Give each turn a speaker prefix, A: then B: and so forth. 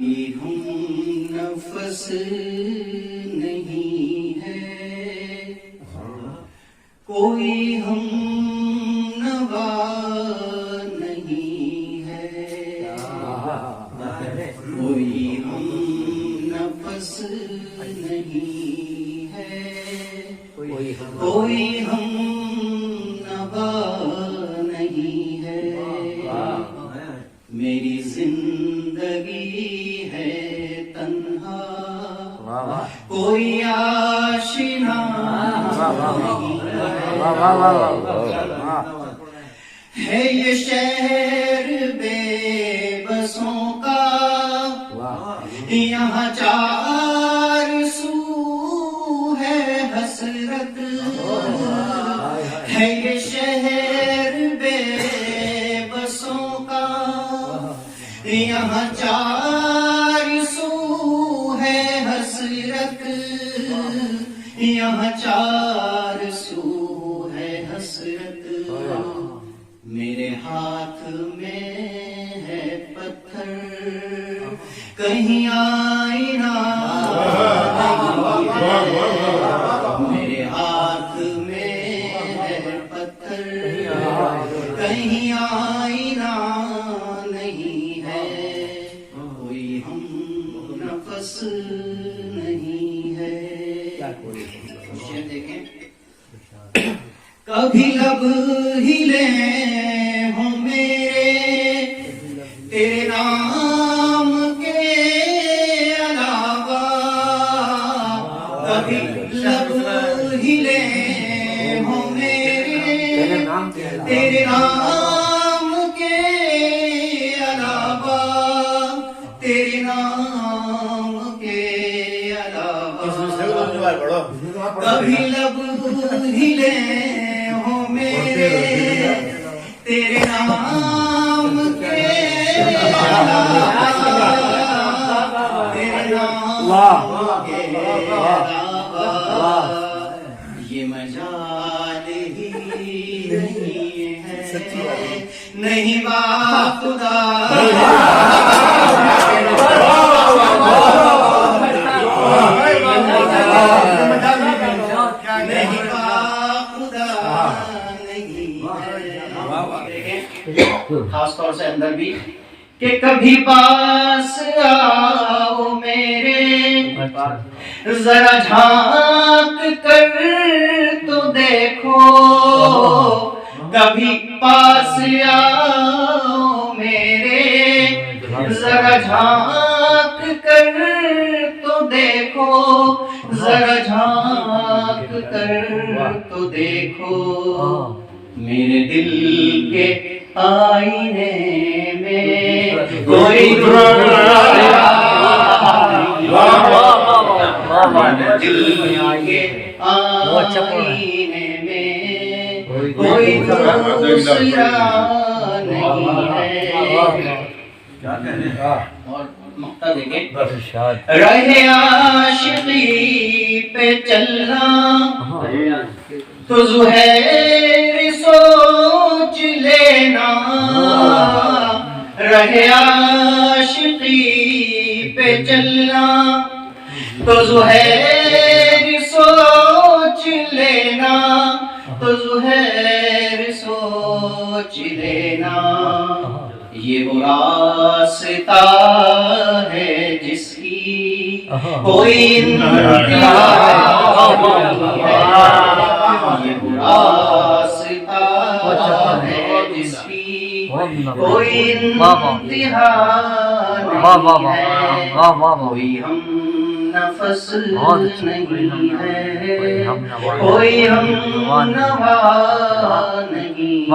A: ہم نفس نہیں ہے کوئی ہم نوا نہیں ہے کوئی ہم نفس نہیں ہے کوئی ہم نوا نہیں ہے میری زندگی ہے تنہا کوئی آشنا نہیں ہے یہ شہر بے بسوں کا یہاں چار سو ہے حسرت ہے یہ شہر بے بسوں کا یہاں چار سو ہے حسرت یہاں چار سو ہے حسرت میرے ہاتھ میں ہے پتھر کہیں آئینہ میرے ہاتھ میں ہے پتھر کہیں آئینہ نہیں ہے کوئی ہم نفس نہیں ہے دیکھیں کبھی لب ہلے ہوں میرے تیرے نام کے علاوہ کبھی لب ہلے ہوں میرے تیرے نام کے علاوہ تیرے نام کے علاوہ کبھی لب ہلے ہوں میرے تیرے نام کے علاوہ تیرے نام کے علاوہ یہ مجال ہی نہیں ہے نہیں با خدا خاص طور سے اندر بھی کہ کبھی پاس آؤ میرے ذرا جھانک کر تو دیکھو کبھی پاس آؤ میرے ذرا جھانک کر تو دیکھو ذرا جھانک کر تو دیکھو میرے دل کے آئینے میں کوئی دل کے آئینے میں کوئی دوسرا نہیں ہے اور مقطع دیکھیں رہے عاشقی پہ چلنا تو زہیر سوچ لینا رہے عاشقی پہ چلنا تو زہیر سوچ لینا تو زہیر سوچ لینا یہ وہ راستہ ہے جس کی کوئی انتہا نہیں ہے یہ وہ راستہ ہے جس کی کوئی انتہا نہیں ہے کوئی ہم نفس نہیں ہے کوئی ہم نوا نہیں